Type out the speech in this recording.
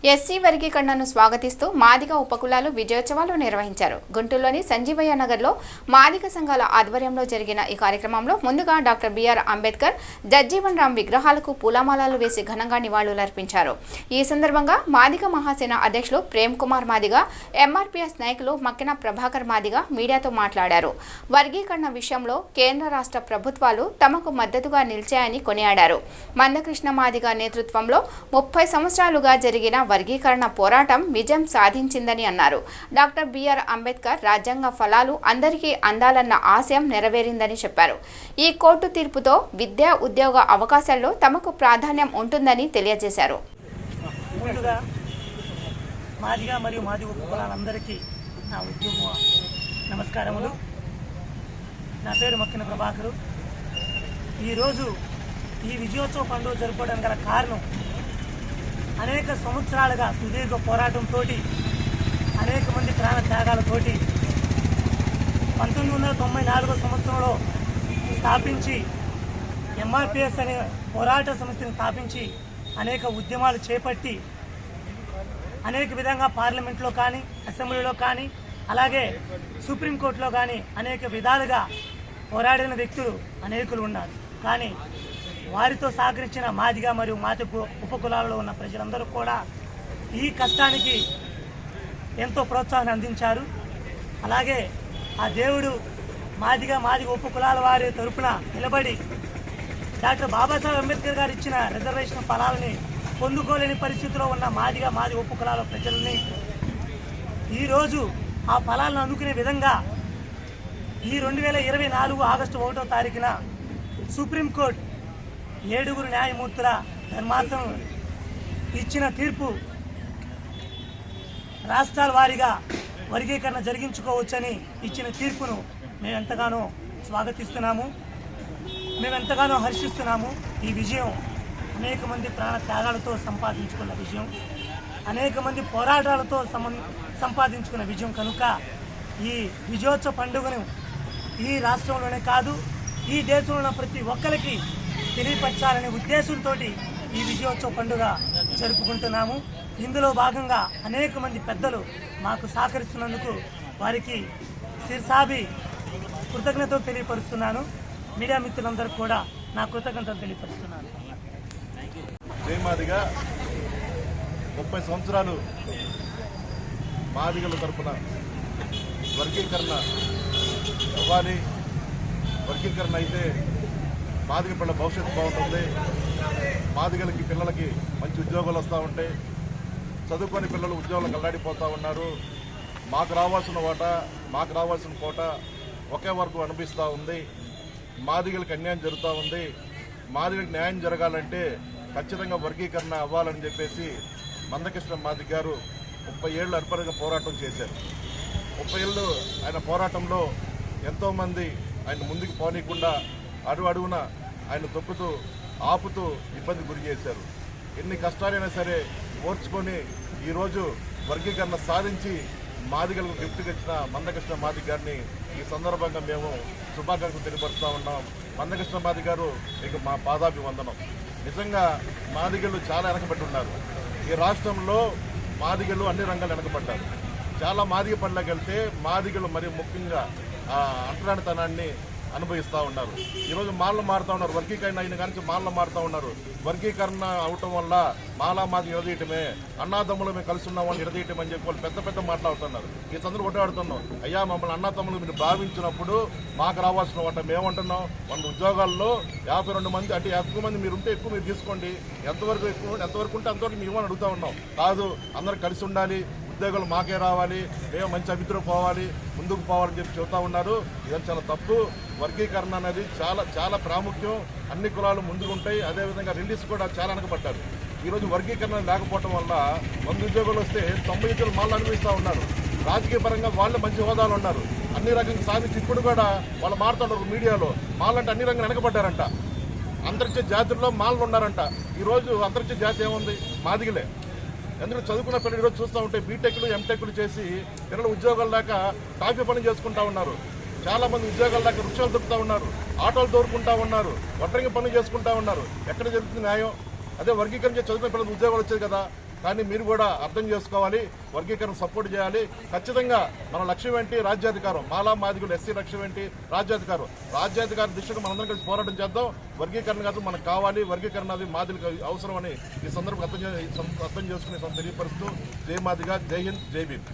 SC వర్గీకరణను స్వాగతిస్తూ మాదిగ ఉపకులాలు విజయోత్సవాలు నిర్వహించారు. గుంటూరులోని సంజీవయ్య నగర్లో మాదిగ సంఘాల ఆధ్వర్యంలో జరిగిన ఈ కార్యక్రమంలో ముందుగా డాక్టర్ బిఆర్ అంబేద్కర్, జగ్జీవన్ రామ్ విగ్రహాలకు పూలమాలలు వేసి ఘనంగా నివాళులర్పించారు. ఈ సందర్భంగా మాదిగ మహాసేన అధ్యక్షులు ప్రేమ్ కుమార్ మాదిగ, ఎంఆర్పీఎస్ నాయకులు మక్కిన ప్రభాకర్ మాదిగ మీడియాతో మాట్లాడారు. వర్గీకరణ విషయంలో కేంద్ర రాష్ట్ర ప్రభుత్వాలు తమకు మద్దతుగా నిలిచాయని కొనియాడారు. మందకృష్ణ మాదిగ నేతృత్వంలో 30 సంవత్సరాలుగా జరిగిన వర్గీకరణ పోరాటం విజయం సాధించిందని అన్నారు. డాక్టర్ బిఆర్ అంబేద్కర్ రాజ్యాంగ ఫలాలు అందరికీ అందాలన్న ఆశయం నెరవేరిందని చెప్పారు. ఈ కోర్టు తీర్పుతో విద్యా ఉద్యోగ అవకాశాల్లో తమకు ప్రాధాన్యం ఉంటుందని తెలియజేశారు. నమస్కారములు. నా పేరు మక్కిన ప్రభాకరు. ఈరోజు ఈ విజయోత్సవ పండుగ జరుపుకోవడానికి గల కారణం అనేక సంవత్సరాలుగా సుదీర్ఘ పోరాటంతో, అనేక మంది ప్రాణ త్యాగాలతోటి 1994 సంవత్సరంలో స్థాపించి ఎంఆర్పిఎస్ అనే పోరాట సంస్థను స్థాపించి అనేక ఉద్యమాలు చేపట్టి అనేక విధంగా పార్లమెంట్లో కానీ, అసెంబ్లీలో కానీ, అలాగే సుప్రీంకోర్టులో కానీ అనేక విధాలుగా పోరాడిన వ్యక్తులు అనేకులు ఉన్నారు. కానీ వారితో సహకరించిన మాదిగ మరియు మాది ఉపకులాలలో ఉన్న ప్రజలందరూ కూడా ఈ కష్టానికి ఎంతో ప్రోత్సాహాన్ని అందించారు. అలాగే ఆ దేవుడు మాది ఉపకులాల వారి తరపున నిలబడి డాక్టర్ బాబాసాహెబ్ అంబేద్కర్ గారు ఇచ్చిన రిజర్వేషన్ ఫలాలని పొందుకోలేని పరిస్థితిలో ఉన్న మాది ఉపకులాల ప్రజల్ని ఈరోజు ఆ ఫలాలను అందుకునే విధంగా ఈ 2024 ఆగస్టు 1వ తారీఖున సుప్రీంకోర్టు 7 న్యాయమూర్తుల ధర్మాసనం ఇచ్చిన తీర్పు రాష్ట్రాల వారీగా వర్గీకరణ జరిగించుకోవచ్చని ఇచ్చిన తీర్పును మేము ఎంతగానో స్వాగతిస్తున్నాము, మేము ఎంతగానో హర్షిస్తున్నాము. ఈ విజయం అనేక మంది ప్రాణ త్యాగాలతో సంపాదించుకున్న విజయం, అనేక మంది పోరాటాలతో సంపాదించుకున్న విజయం కనుక ఈ విజయోత్సవ పండుగను ఈ రాష్ట్రంలోనే కాదు, ఈ దేశంలో ఉన్న ప్రతి ఒక్కరికి తెలియపరచాలనే ఉద్దేశంతో ఈ విజయోత్సవ పండుగ జరుపుకుంటున్నాము. ఇందులో భాగంగా అనేక మంది పెద్దలు మాకు సహకరిస్తున్నందుకు వారికి శిరసాబి కృతజ్ఞతలు తెలియపరుస్తున్నాను. మీడియా మిత్రులందరూ కూడా నా కృతజ్ఞతలు తెలియపరుస్తున్నాను. మాదిగా 30 సంవత్సరాలు మాదిగల తరపున వర్గీకరణ అవ్వాలి. వర్గీకరణ అయితే మాదిగ పిల్లల భవిష్యత్తు బాగుంటుంది. మాదిగలకి పిల్లలకి మంచి ఉద్యోగాలు వస్తూ ఉంటాయి. చదువుకొని పిల్లలు ఉద్యోగాలకు అల్లాడిపోతూ ఉన్నారు. మాకు రావాల్సిన కోట ఒకే వరకు అనిపిస్తూ ఉంది. మాదిగలకి అన్యాయం జరుగుతూ ఉంది. మాదిగలకు న్యాయం జరగాలంటే ఖచ్చితంగా వర్గీకరణ అవ్వాలని చెప్పేసి మందకృష్ణ మాదిగ గారు 30 ఏళ్ళు అర్పణగా పోరాటం చేశారు. 30 ఏళ్ళు ఆయన పోరాటంలో ఎంతోమంది ఆయన ముందుకు పోనీయకుండా అడుగున ఆయన తొక్కుతూ ఆపుతూ ఇబ్బంది గురి చేశారు. ఎన్ని కష్టాలైనా సరే ఓర్చుకొని ఈరోజు వర్గీకరణ సాధించి మాదిగలకు గిఫ్ట్గా ఇచ్చిన మందకృష్ణ మాదిగ గారిని ఈ సందర్భంగా మేము శుభాకాంక్షలు తెలియపరుస్తూ ఉన్నాం. మందకృష్ణ మాదిగ గారు మీకు మా పాదాభివందనం. నిజంగా మాదిగలు చాలా వెనకబడి ఉన్నారు. ఈ రాష్ట్రంలో మాదిగలు అన్ని రంగాలు వెనకబడ్డారు. చాలా మాదిగ పనులకు వెళ్తే మాదిగలు మరియు ముఖ్యంగా అంటరానితనాన్ని అనుభవిస్తూ ఉన్నారు. ఈరోజు మాలలు మారుతూ ఉన్నారు. వర్గీకరణ అయిన కానీ మాలలు మారుతూ ఉన్నారు. వర్గీకరణ అవటం వల్ల మాలా మాది ఎడదీయటమే, అన్నాతమ్ములు మేము కలిసి ఉన్నామని ఎడదీయటం అని చెప్పి వాళ్ళు పెద్ద మాట్లాడుతున్నారు. ఈ సందర్భంగా కొట్టాడుతున్నాం. అయ్యా మమ్మల్ని అన్నాతమ్ములు మీరు భావించినప్పుడు మాకు రావాల్సిన వాట మేమంటున్నాం. 100 ఉద్యోగాల్లో 52 మంది అంటే ఎక్కువ మంది మీరు ఉంటే ఎక్కువ మీరు తీసుకోండి, ఎంతవరకు ఉంటే అంతవరకు మేము అడుగుతూ ఉన్నాం. కాదు, అందరూ కలిసి ఉండాలి, ఉద్యోగాలు మాకే రావాలి, మేము మంచి అభివృద్ధి పోవాలి, ముందుకు పోవాలని చెప్పి చెబుతూ ఉన్నారు. ఇది చాలా తప్పు. వర్గీకరణ అనేది చాలా ప్రాముఖ్యం. అన్ని కులాలు ముందుకు ఉంటాయి. అదేవిధంగా రిలీజ్ కూడా చాలా వెనకబడ్డారు. ఈరోజు వర్గీకరణ లేకపోవడం వల్ల 100 ఉద్యోగాలు వస్తే 90 ఉద్యోగాలు మాళ్ళు అనుభవిస్తూ ఉన్నారు. రాజకీయ పరంగా వాళ్ళు మంచి హోదాలు ఉన్నారు. అన్ని రకంగా సాధించి ఇప్పుడు కూడా వాళ్ళు మారుతున్నారు మీడియాలో. మాళ్ళంటే అన్ని రంగాలు వెనకబడ్డారంట. అంతరిక్ష జాతుల్లో మాళ్ళు ఉన్నారంట. ఈరోజు అంతరిక్ష జాతి ఏముంది? మాదిగలే. ఎందుకంటే చదువుకున్న పిల్లలు ఈరోజు చూస్తూ ఉంటే బీటెక్లు ఎంటెక్లు చేసి పిల్లలు ఉద్యోగాలు లేక టాఫీ పని చేసుకుంటూ ఉన్నారు. చాలామంది ఉద్యోగాలు లేక రిక్షాలు దొరుకుతూ ఉన్నారు, ఆటోలు దొరుకుంటూ ఉన్నారు, వడ్రంగి పనులు చేసుకుంటూ ఉన్నారు. ఎక్కడ జరుగుతుంది న్యాయం? అదే వర్గీకరణ చదువుకున్న పిల్లలు ఉద్యోగాలు వచ్చేది కదా. కానీ మీరు కూడా అర్థం చేసుకోవాలి, వర్గీకరణ సపోర్ట్ చేయాలి. ఖచ్చితంగా మన లక్ష్యం ఏంటి? రాజ్యాధికారం. మాలా మాదిగులు ఎస్సీ లక్ష్యం ఏంటి? రాజ్యాధికారం. రాజ్యాధికార దిశగా మనందరం కలిసి పోరాటం చేద్దాం. వర్గీకరణ కాదు మనకు కావాలి, వర్గీకరణ అది మాదిగలకు అవసరం అని ఈ సందర్భంగా అర్థం చేసుకునే తెలియపరుస్తూ జై మాదిగా, జై హింద్, జై భీమ్.